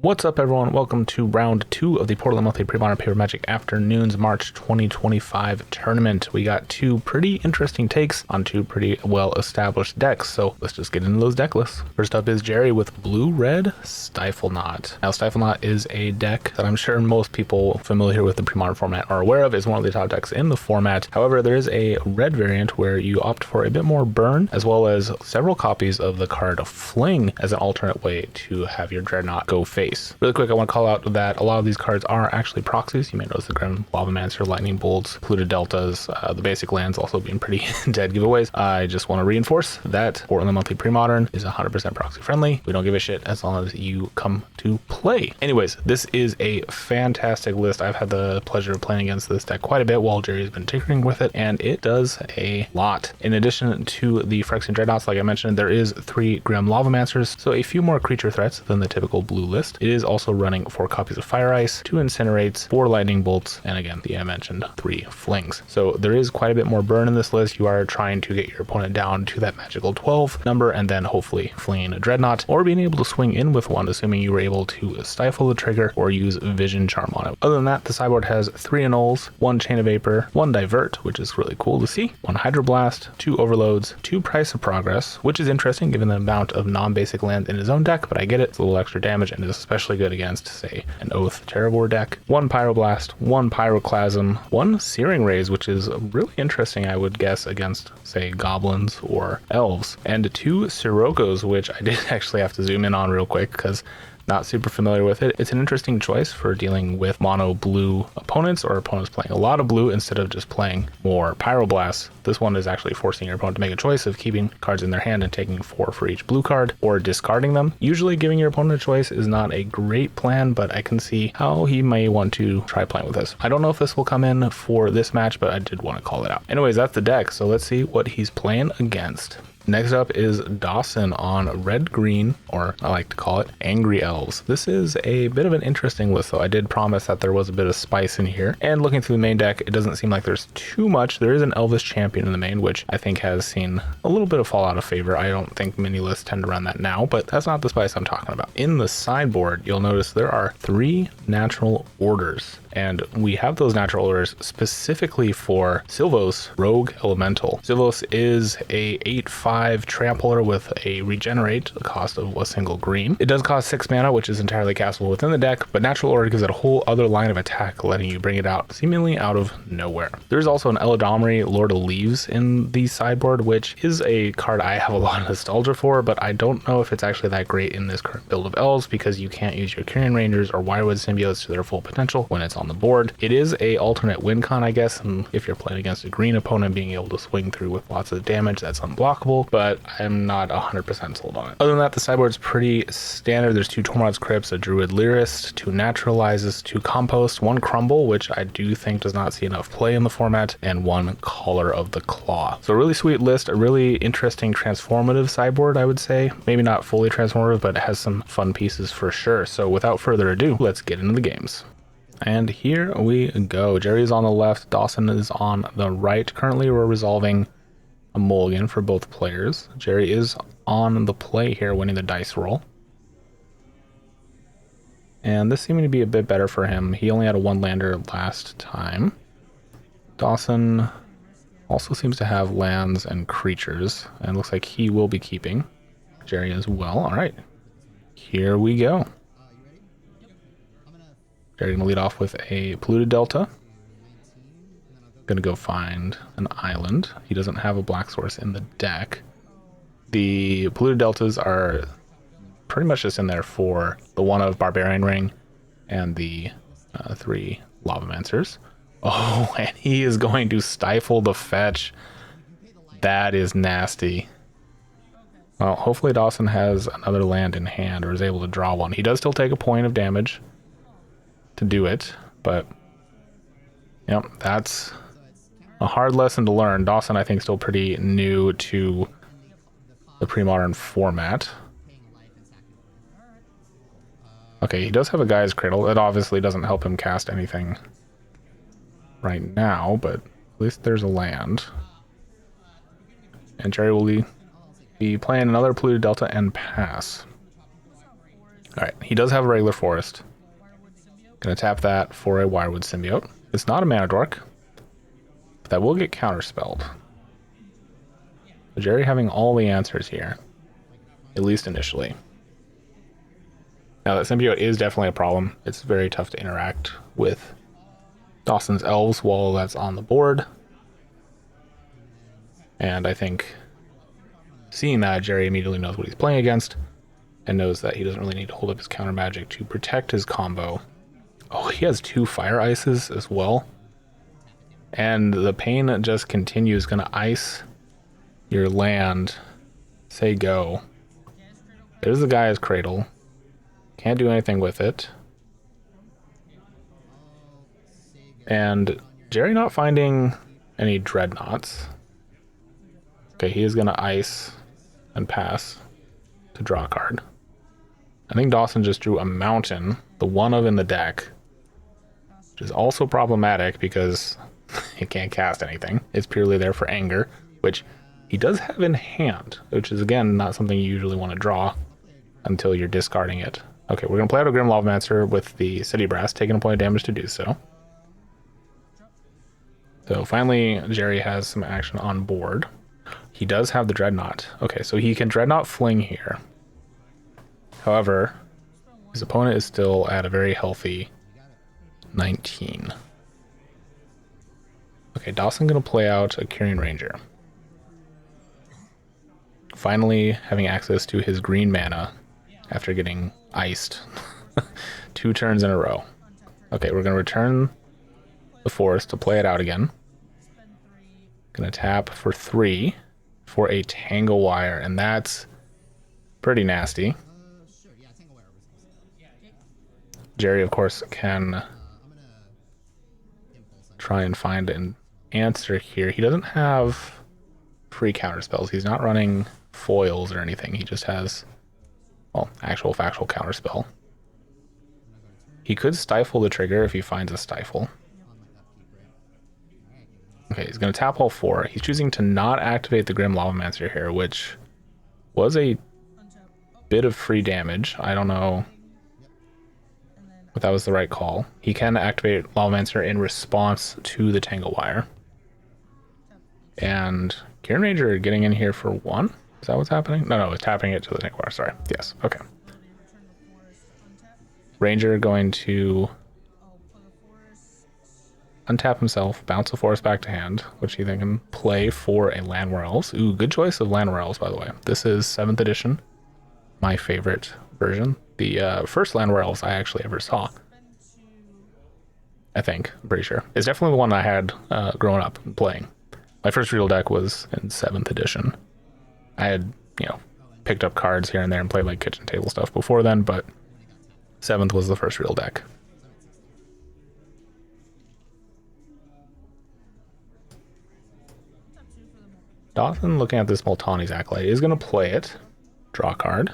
What's up, everyone? Welcome to round 2 of the Portland Monthly Premodern Paper Magic Afternoons March 2025 tournament. We got two pretty interesting takes on two pretty well-established decks, so let's just get into those deck lists. First up is Jerry with blue-red Stiflenought. Now, Stiflenought is a deck that I'm sure most people familiar with the Premodern format are aware of. It's one of the top decks in the format. However, there is a red variant where you opt for a bit more burn, as well as several copies of the card Fling as an alternate way to have your Dreadnought go face. Really quick, I want to call out that a lot of these cards are actually proxies. You may notice the Grim Lavamancer, Lightning Bolts, Polluted Deltas, the basic lands also being pretty dead giveaways. I just want to reinforce that Portland Monthly Premodern is 100% proxy friendly. We don't give a shit as long as you come to play. Anyways, this is a fantastic list. I've had the pleasure of playing against this deck quite a bit while Jerry's been tinkering with it, and it does a lot. In addition to the Phyrexian Dreadnoughts, like I mentioned, there is 3 Grim Lavamancers, so a few more creature threats than the typical blue list. It is also running 4 copies of Fire Ice, 2 Incinerates, 4 Lightning Bolts, and again, the I mentioned 3 Flings. So there is quite a bit more burn in this list. You are trying to get your opponent down to that magical 12 number and then hopefully flinging a Dreadnought or being able to swing in with one, assuming you were able to stifle the trigger or use Vision Charm on it. Other than that, the sideboard has 3 Annuls, 1 Chain of Vapor, 1 Divert, which is really cool to see, 1 Hydroblast, 2 Overloads, 2 Price of Progress, which is interesting given the amount of non-basic lands in his own deck, but I get it. It's a little extra damage and is especially good against, say, an Oath Terrorboard deck. 1 Pyroblast, 1 Pyroclasm, 1 Searing Rays, which is really interesting, I would guess, against, say, Goblins or Elves, and 2 Sirokkos, which I did actually have to zoom in on real quick because not super familiar with it. It's an interesting choice for dealing with mono blue opponents or opponents playing a lot of blue instead of just playing more Pyroblasts. This one is actually forcing your opponent to make a choice of keeping cards in their hand and taking 4 for each blue card or discarding them. Usually giving your opponent a choice is not a great plan, but I can see how he may want to try playing with this. I don't know if this will come in for this match, but I did want to call it out. Anyways, that's the deck, so let's see what he's playing against. Next up is Dawson on red-green, or I like to call it Angry Elves. This is a bit of an interesting list, though. I did promise that there was a bit of spice in here. And looking through the main deck, it doesn't seem like there's too much. There is an Elvis champion in the main, which I think has seen a little bit of fall out of favor. I don't think many lists tend to run that now, but that's not the spice I'm talking about. In the sideboard, you'll notice there are 3 natural orders. And we have those natural orders specifically for Sylvos Rogue Elemental. Sylvos is a 8/5 trampler with a regenerate, the cost of a single green. It does cost 6 mana, which is entirely castable within the deck, but natural order gives it a whole other line of attack, letting you bring it out seemingly out of nowhere. There's also an Eladamri Lord of Leaves in the sideboard, which is a card I have a lot of nostalgia for, but I don't know if it's actually that great in this current build of Elves because you can't use your Kyrian Rangers or Wirewood Symbiotes to their full potential when it's on the board. It is a alternate win con, I guess, and if you're playing against a green opponent, being able to swing through with lots of damage, that's unblockable, but I'm not 100% sold on it. Other than that, the sideboard's pretty standard. There's 2 Tormod's Crypts, a Druid Lyrist, 2 Naturalizes, 2 Compost, 1 Crumble, which I do think does not see enough play in the format, and 1 Collar of the Claw. So a really sweet list, a really interesting transformative sideboard, I would say. Maybe not fully transformative, but it has some fun pieces for sure. So without further ado, let's get into the games. And here we go. Jerry's on the left, Dawson is on the right. Currently, we're resolving a mulligan for both players. Jerry is on the play here, winning the dice roll. And this seeming to be a bit better for him. He only had a 1-lander last time. Dawson also seems to have lands and creatures, and looks like he will be keeping. Jerry as well. All right, here we go. Jerry gonna lead off with a Polluted Delta. Gonna go find an island. He doesn't have a black source in the deck. The Polluted Deltas are pretty much just in there for the 1 of Barbarian Ring and the 3 Lavamancers. Oh, and he is going to stifle the fetch. That is nasty. Well, hopefully Dawson has another land in hand or is able to draw one. He does still take a point of damage to do it, but yep, that's a hard lesson to learn. Dawson, I think, still pretty new to the Premodern format. Okay, he does have a Guy's Cradle. It obviously doesn't help him cast anything right now, but at least there's a land. And Jerry will be playing another Polluted Delta and pass. Alright, he does have a regular forest. Gonna tap that for a Wirewood Symbiote. It's not a mana dork, but that will get counterspelled. Jerry having all the answers here, at least initially. Now that Symbiote is definitely a problem. It's very tough to interact with Dawson's Elves while that's on the board. And I think seeing that, Jerry immediately knows what he's playing against and knows that he doesn't really need to hold up his counter magic to protect his combo. Oh, he has 2 Fire Ices as well. And the pain just continues. Gonna ice your land. Say go. There's the Gaia's Cradle. Can't do anything with it. And Jerry not finding any Dreadnoughts. Okay, he is gonna ice and pass to draw a card. I think Dawson just drew a Mountain, the one of in the deck, which is also problematic because he can't cast anything. It's purely there for anger, which he does have in hand, which is again not something you usually want to draw until you're discarding it. Okay, we're gonna play out a Grim Lavamancer with the City Brass, taking a point of damage to do so. So finally, Jerry has some action on board. He does have the Dreadnought. Okay, so he can Dreadnought Fling here. However, his opponent is still at a very healthy 19. Okay, Dawson gonna play out a Kyrian Ranger. Finally having access to his green mana after getting iced 2 turns in a row. Okay, we're gonna return the forest to play it out again. Gonna tap for 3 for a Tangle Wire, and that's pretty nasty. Jerry, of course, can try and find an answer here. He doesn't have free counter spells. He's not running foils or anything. He just has, well, actual factual counter spell. He could stifle the trigger if he finds a stifle. Okay, he's going to tap all 4. He's choosing to not activate the Grim Lavamancer here, which was a bit of free damage. I don't know if that was the right call. He can activate Lavamancer in response to the Tangle Wire. And Kyrian Ranger getting in here for 1? Is that what's happening? No, it's tapping it to the Tangle Wire, sorry. Yes, okay. Ranger going to untap himself, bounce the forest back to hand, which he then can play for a Llanowar Elves. Ooh, good choice of Llanowar Elves, by the way. This is 7th edition, my favorite version. The first Llanowar Elves I actually ever saw. I think, I'm pretty sure. It's definitely the one I had growing up and playing. My first real deck was in 7th edition. I had, picked up cards here and there and played like kitchen table stuff before then, but 7th was the first real deck. Dawson, looking at this Multani's Acolyte, is going to play it. Draw a card.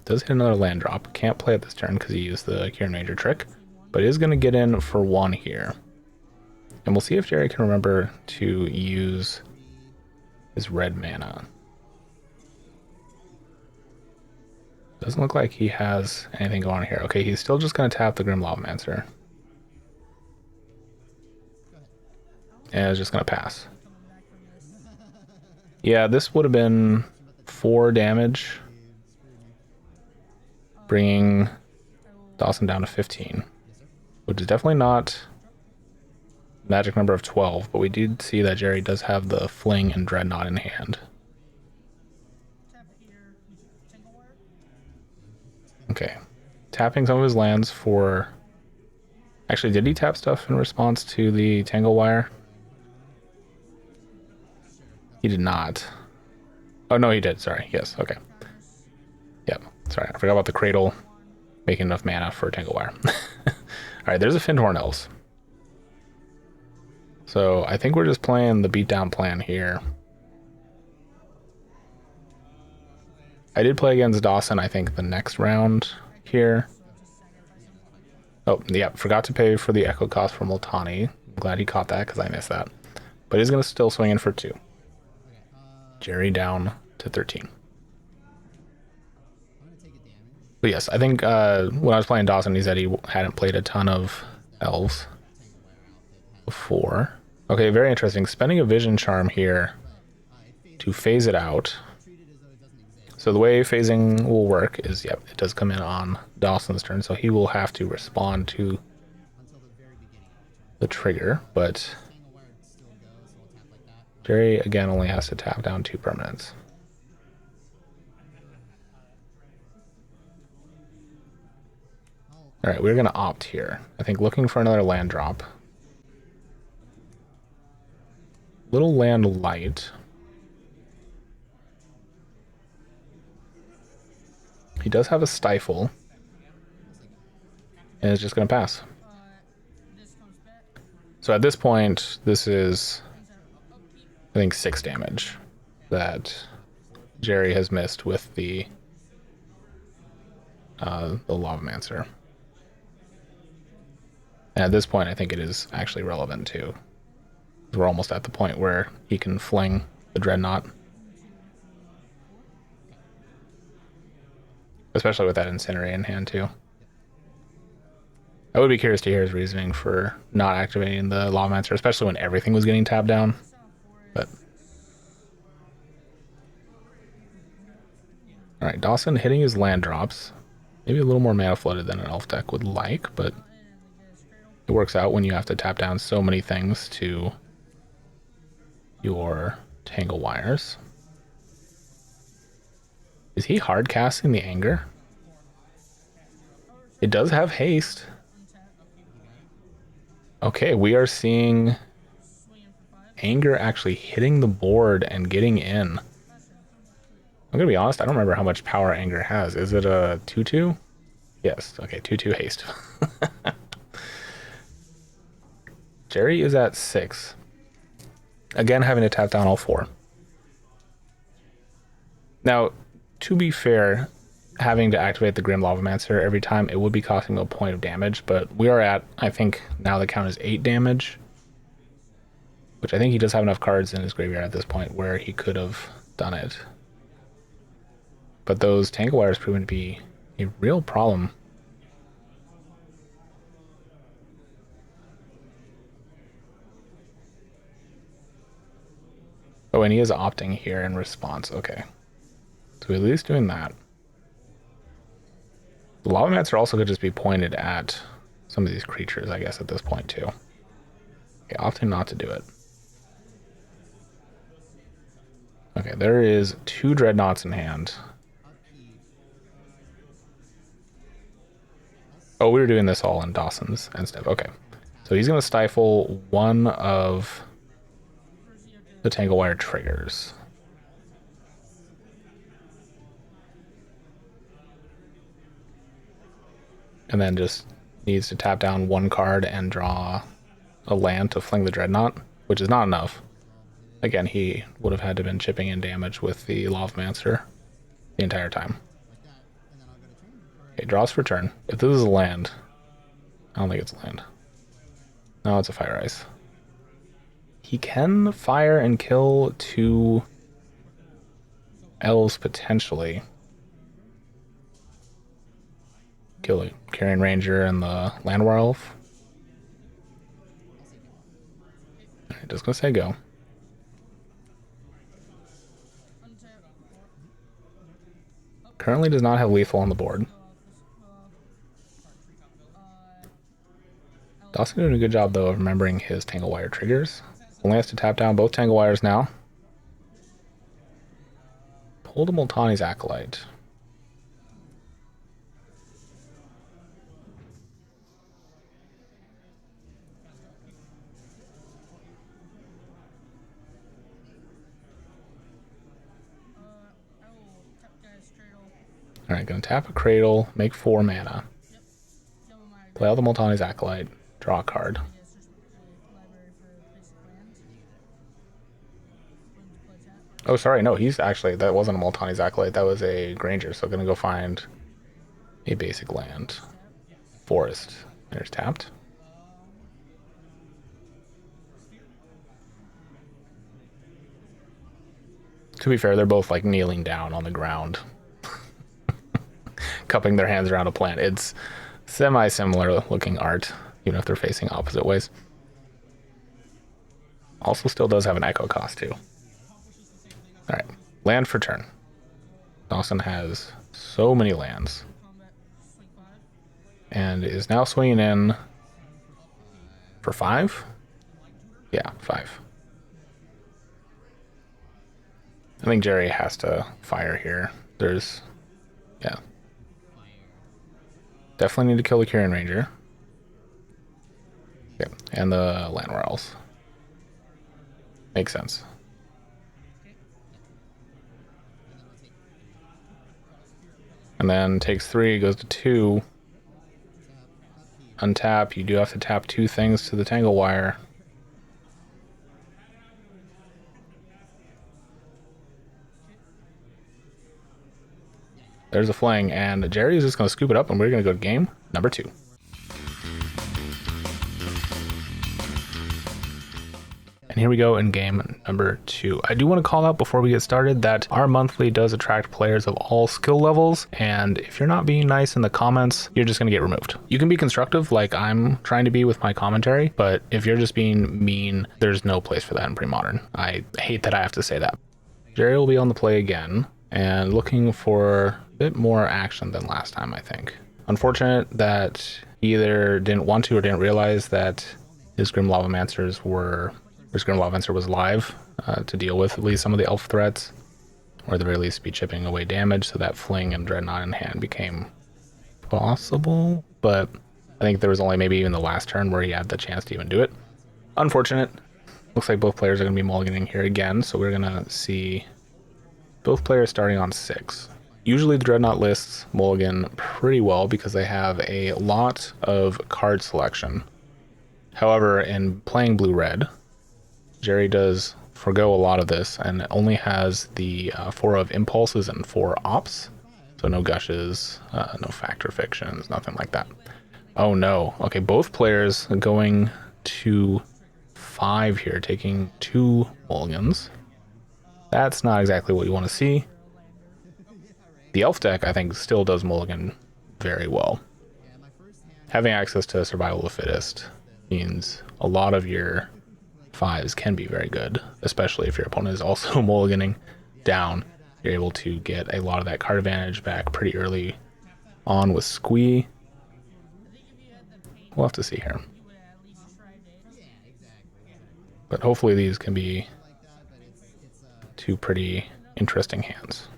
Does hit another land drop. Can't play it this turn because he used the Kyrian Ranger trick, but is going to get in for 1 here. And we'll see if Jerry can remember to use his red mana. Doesn't look like he has anything going on here. Okay, he's still just going to tap the Grim Lavamancer. And is just going to pass. Yeah, this would have been 4 damage, bringing Dawson down to 15, which is definitely not magic number of 12, but we did see that Jerry does have the Fling and Dreadnought in hand. Okay, tapping some of his lands for... Actually, did he tap stuff in response to the Tangle Wire? He did not. Oh, no, he did. Sorry. Yes. Okay. Yep. Sorry. I forgot about the Cradle making enough mana for Tangle Wire. All right. There's a Fyndhorn Elves. So I think we're just playing the beatdown plan here. I did play against Dawson, I think, the next round here. Oh, yeah. Forgot to pay for the Echo cost for Multani. I'm glad he caught that because I missed that. But he's going to still swing in for 2. Jerry down to 13. But yes, I think when I was playing Dawson, he said he hadn't played a ton of elves before. Okay, very interesting. Spending a vision charm here to phase it out. So the way phasing will work is, yep, it does come in on Dawson's turn, so he will have to respond to the trigger, but Jerry, again, only has to tap down 2 permanents. All right, we're going to opt here. I think looking for another land drop. Little land light. He does have a stifle. And it's just going to pass. So at this point, this is, I think, 6 damage that Jerry has missed with the Lavamancer. And at this point, I think it is actually relevant too. We're almost at the point where he can fling the Dreadnought. Especially with that Incinerate in hand too. I would be curious to hear his reasoning for not activating the Lavamancer, especially when everything was getting tapped down. But alright, Dawson hitting his land drops. Maybe a little more mana flooded than an elf deck would like, but it works out when you have to tap down so many things to your Tangle Wires. Is he hard casting the Anger? It does have haste. Okay, we are seeing Anger actually hitting the board and getting in. I'm gonna be honest, I don't remember how much power Anger has. Is it a 2/2? Yes, okay, 2/2 haste. Jerry is at 6. Again, having to tap down all 4. Now, to be fair, having to activate the Grim Lavamancer every time, it would be costing a point of damage, but we are at, I think, now the count is 8 damage, which I think he does have enough cards in his graveyard at this point where he could have done it. But those Tangle Wires proven to be a real problem. Oh, and he is opting here in response. Okay. So at least doing that. The Lavamancer also could just be pointed at some of these creatures, I guess, at this point, too. Okay, opting not to do it. Okay, there is 2 Dreadnoughts in hand. Oh, we were doing this all in Dawson's and stuff. Okay. So he's going to stifle one of the Tangle Wire triggers. And then just needs to tap down 1 card and draw a land to fling the Dreadnought, which is not enough. Again, he would have had to have been chipping in damage with the Lavamancer the entire time. Okay, draws for turn. If this is a land, I don't think it's a land. No, it's a Fire Ice. He can fire and kill 2 elves potentially. Kill a Carrion Ranger and the Landwar Elf. Alright, just gonna say go. Currently does not have lethal on the board. Dawson doing a good job though of remembering his Tangle Wire triggers. Only has to tap down both Tangle Wires now. Pulled a Multani's Acolyte. Alright, gonna tap a Cradle, make 4 mana. Play out the Multani's Acolyte, draw a card. Oh, sorry, no, he's actually, that wasn't a Multani's Acolyte, that was a Granger, so gonna go find a basic land. Forest. There's tapped. To be fair, they're both like kneeling down on the ground. cupping their hands around a plant. It's semi-similar looking art, even if they're facing opposite ways. Also still does have an echo cost too. All right, land for turn. Dawson has so many lands. And is now swinging in for 5? Yeah, 5. I think Jerry has to fire here. There's, yeah. Definitely need to kill the Carrion Ranger. Yeah, and the Llanowar Elves. Makes sense. And then takes 3, goes to 2. Untap, you do have to tap 2 things to the Tangle Wire. There's a Fling, and Jerry is just going to scoop it up, and we're going to go to game number 2. And here we go in game number 2. I do want to call out before we get started that our monthly does attract players of all skill levels, and if you're not being nice in the comments, you're just going to get removed. You can be constructive like I'm trying to be with my commentary, but if you're just being mean, there's no place for that in Premodern. I hate that I have to say that. Jerry will be on the play again, and looking for a bit more action than last time, I think. Unfortunate that he either didn't want to or didn't realize that his Grim Lavamancer was live to deal with at least some of the elf threats, or at the very least be chipping away damage, so that Fling and Dreadnought in hand became possible, but I think there was only maybe even the last turn where he had the chance to even do it. Unfortunate. Looks like both players are going to be mulliganing here again, so we're going to see both players starting on 6. Usually the Dreadnought lists mulligan pretty well because they have a lot of card selection. However, in playing blue-red, Jerry does forgo a lot of this and only has the 4 of impulses and 4 ops. So no gushes, no factor fictions, nothing like that. Oh no. Okay, both players going to 5 here, taking 2 mulligans. That's not exactly what you want to see. The elf deck, I think, still does mulligan very well. Having access to Survival of the Fittest means a lot of your 5s can be very good, especially if your opponent is also mulliganing down. You're able to get a lot of that card advantage back pretty early on with Squee. We'll have to see here. But hopefully these can be 2 pretty interesting hands.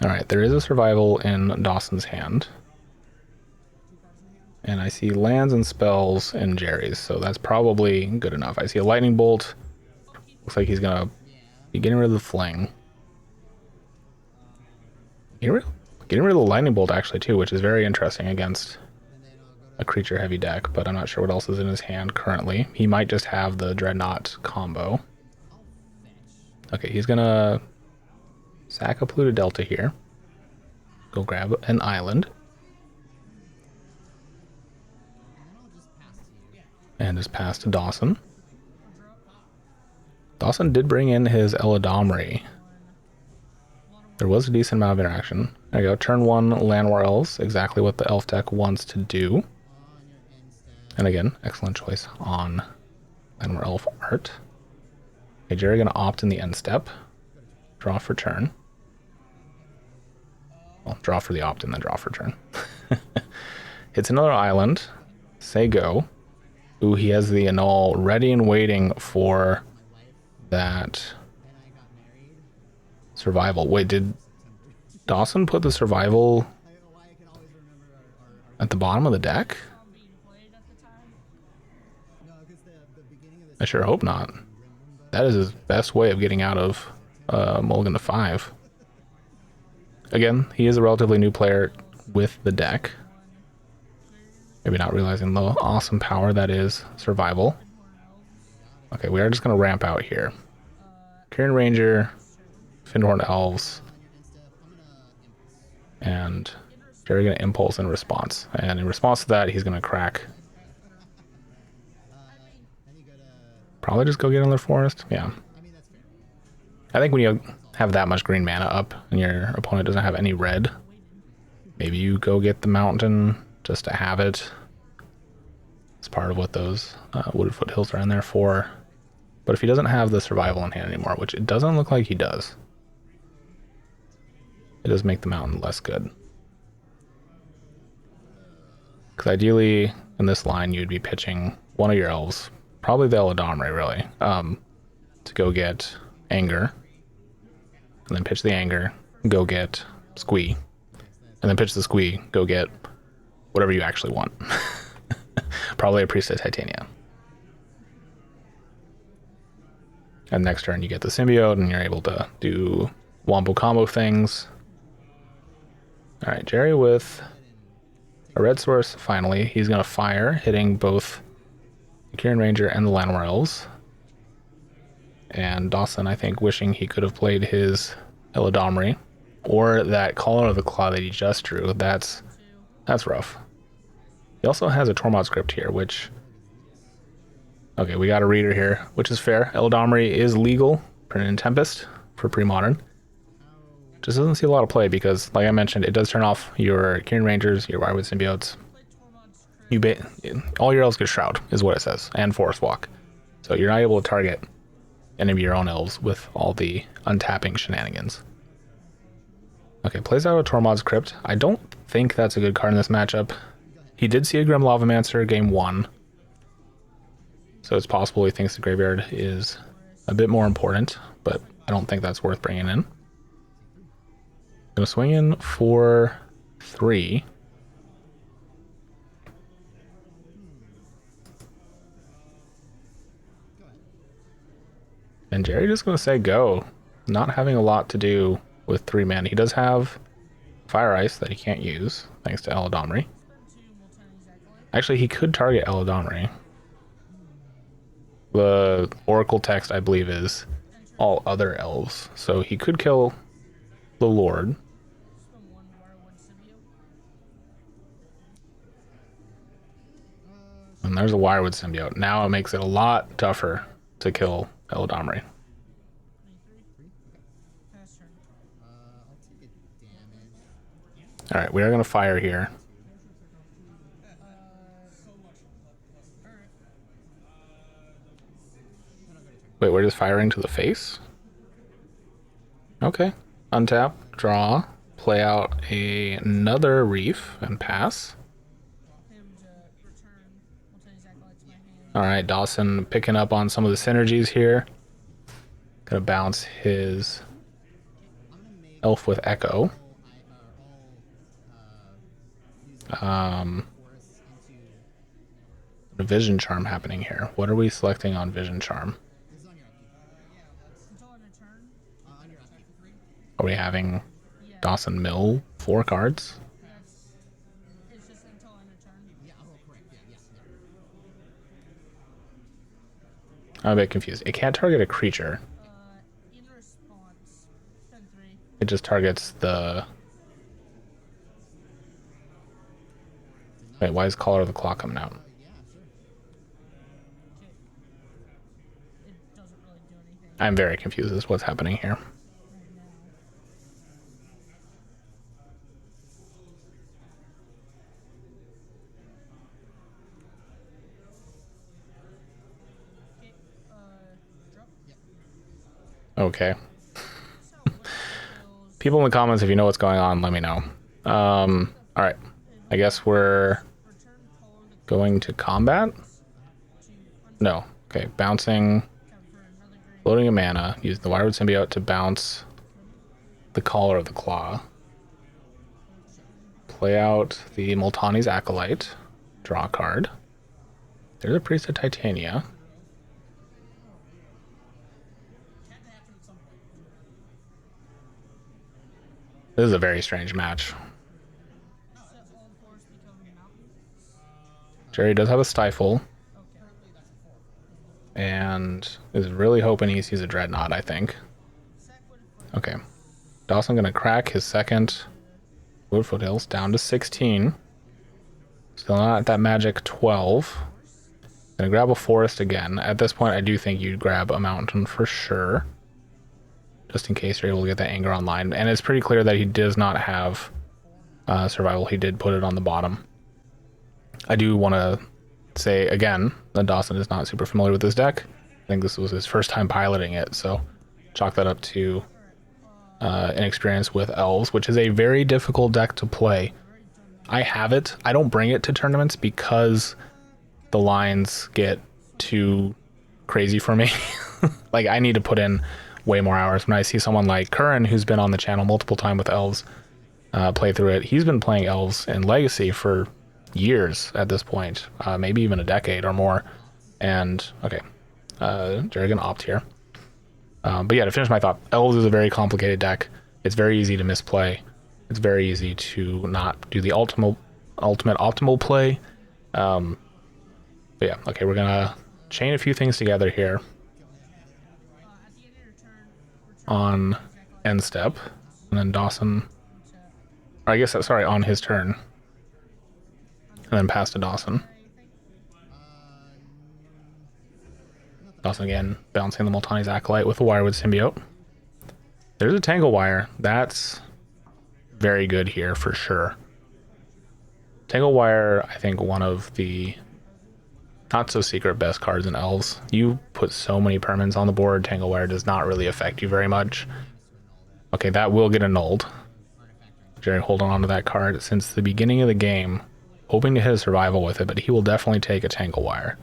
Alright, there is a survival in Dawson's hand. And I see lands and spells in Jerry's, so that's probably good enough. I see a lightning bolt. Looks like he's gonna be getting rid of the Fling. Getting rid of the lightning bolt actually too, which is very interesting against a creature heavy deck, but I'm not sure what else is in his hand currently. He might just have the Dreadnought combo. Okay, he's gonna sack a Polluted Delta here. Go grab an island. And just pass to Dawson. Dawson did bring in his Eladamri. There was a decent amount of interaction. There you go, turn 1 Llanowar Elves, exactly what the elf deck wants to do. And again, excellent choice on Llanowar Elf art. Okay, Jerry gonna opt in the end step. Draw for turn. Well, draw for the opt and then draw for turn. Hits another island. Say go. Ooh, he has the annul ready and waiting for that survival. Wait, did Dawson put the survival at the bottom of the deck? I sure hope not. That is his best way of getting out of mulligan to 5. Again, he is a relatively new player with the deck. Maybe not realizing the awesome power that is survival. Okay, we are just going to ramp out here. Carrion Ranger, Fyndhorn Elves, and Jerry going to impulse in response. And in response to that, he's going to crack. Probably just go get another forest. Yeah. I think when you have that much green mana up and your opponent doesn't have any red, maybe you go get the mountain just to have it. It's part of what those wooded foothills are in there for. But if he doesn't have the survival in hand anymore, which it doesn't look like he does, it does make the mountain less good. Because ideally, in this line, you'd be pitching one of your elves, probably the Eladamri, really, to go get Anger, and then pitch the Anger, go get Squee, and then pitch the Squee, go get whatever you actually want. Probably a Priest of Titania. And next turn you get the symbiote and you're able to do wombo combo things. Alright, Jerry with a red source, finally. He's going to fire, hitting both the Kieran Ranger and the Llanowar Elves. And Dawson, I think, wishing he could have played his Eladamri. Or that Caller of the Claw that he just drew. That's rough. He also has a Tormod script here, which... Okay, we got a reader here, which is fair. Eladamri is legal, printed in Tempest for Premodern. Just doesn't see a lot of play because, like I mentioned, it does turn off your Kieran Rangers, your Wirewood Symbiotes. All your elves get Shroud, is what it says, and Forest Walk. So you're not able to target any of your own elves with all the untapping shenanigans. Okay, plays out a Tormod's Crypt. I don't think that's a good card in this matchup. He did see a Grim Lavamancer game 1. So it's possible he thinks the graveyard is a bit more important, but I don't think that's worth bringing in. Gonna swing in for 3. And Jerry just gonna say go. Not having a lot to do with 3 mana. He does have Fire Ice that he can't use, thanks to Eladamri. Actually, he could target Eladamri. The Oracle text, I believe, is all other elves. So he could kill the Lord. And there's a Wirewood Symbiote. Now it makes it a lot tougher to kill Eladamri. Alright, we are going to fire here. Wait, we're just firing to the face? Okay. Untap, draw, play out another Reef, and pass. Alright, Dawson picking up on some of the synergies here. Gonna bounce his Elf with Echo. The Vision Charm happening here. What are we selecting on Vision Charm? Are we having Dawson mill 4 cards? I'm a bit confused. It can't target a creature. It just targets the... Wait, why is Caller of the Claw coming out? I'm very confused as to what's happening here. Okay. People in the comments, if you know what's going on, let me know. Alright. I guess we're going to combat? No. Okay, bouncing, loading a mana, use the Wirewood Symbiote to bounce the Caller of the Claw. Play out the Multani's Acolyte, draw a card. There's a Priest of Titania. This is a very strange match. Jerry does have a Stifle. And is really hoping he sees a Dreadnought, I think. Okay. Dawson gonna crack his second Wood Foothills down to 16. Still not at that magic 12. Gonna grab a forest again. At this point, I do think you'd grab a mountain for sure. just in case you're able to get that anger online. And it's pretty clear that he does not have survival. He did put it on the bottom. I do want to say again that Dawson is not super familiar with this deck. I think this was his first time piloting it, so chalk that up to inexperience with elves, which is a very difficult deck to play. I have it. I don't bring it to tournaments because the lines get too crazy for me. Like, I need to put in way more hours. When I see someone like Curran, who's been on the channel multiple times with elves, play through it, he's been playing elves in Legacy for years at this point, maybe even a decade or more. And okay, Jerry gonna opt here. But yeah, to finish my thought, elves is a very complicated deck. It's very easy to misplay. It's very easy to not do the ultimate optimal play. But yeah, okay, we're gonna chain a few things together here on end step, and then Dawson, or I guess that's, sorry, on his turn, and then pass to Dawson. Dawson again bouncing the Multani's Acolyte with the Wirewood Symbiote. There's a Tangle Wire. That's very good here for sure. Tangle Wire, I think, one of the not so secret best cards in elves. You put so many permanents on the board, Tangle Wire does not really affect you very much. Okay, that will get annulled. Jerry holding on to that card since the beginning of the game, hoping to hit a survival with it, but he will definitely take a Tangle Wire.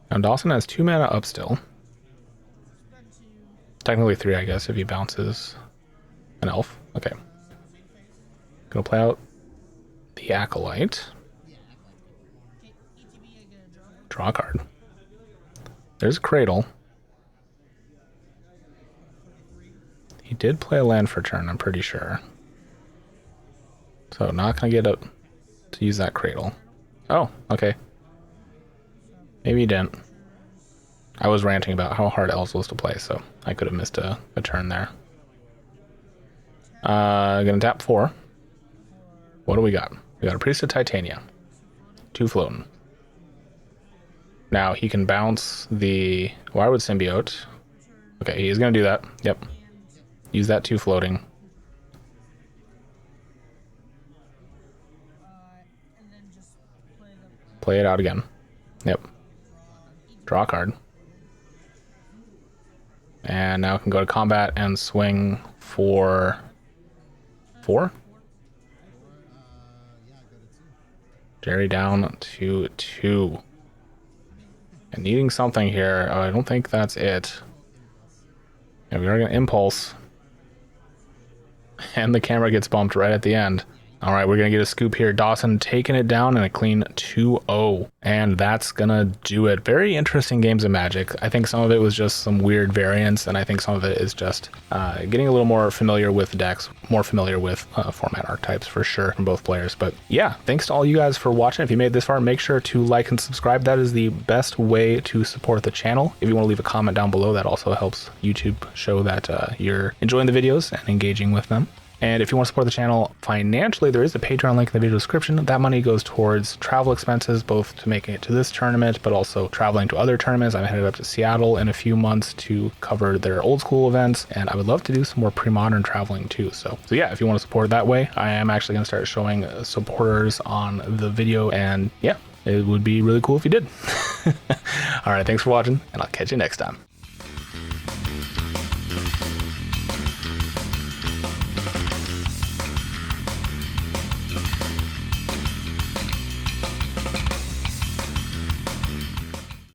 Now Dawson has 2 mana up still. Technically 3, I guess, if he bounces an elf. Okay. Gonna play out the Acolyte. Draw a card. There's a Cradle. He did play a land for turn, I'm pretty sure. So not gonna get up to use that Cradle. Oh, okay. Maybe he didn't. I was ranting about how hard elves was to play, so I could have missed a turn there. Gonna tap 4. What do we got? We got a Priest of Titania. 2 floating. Now he can bounce the Wirewood Symbiote. Okay, he's gonna do that. Yep. Use that 2 floating. Play it out again. Yep. Draw a card. And now can go to combat and swing for 4. Jerry down to 2. And needing something here. Oh, I don't think that's it. Yeah, we are going to impulse. And the camera gets bumped right at the end. All right, we're going to get a scoop here. Dawson taking it down in a clean 2-0. And that's going to do it. Very interesting games of Magic. I think some of it was just some weird variants, and I think some of it is just getting a little more familiar with decks, more familiar with format archetypes for sure from both players. But yeah, thanks to all you guys for watching. If you made this far, make sure to like and subscribe. That is the best way to support the channel. If you want to leave a comment down below, that also helps YouTube show that you're enjoying the videos and engaging with them. And if you want to support the channel financially, there is a Patreon link in the video description. That money goes towards travel expenses, both to making it to this tournament, but also traveling to other tournaments. I'm headed up to Seattle in a few months to cover their old school events, and I would love to do some more pre-modern traveling too. So yeah, if you want to support that way, I am actually going to start showing supporters on the video, and yeah, it would be really cool if you did. All right, thanks for watching, and I'll catch you next time.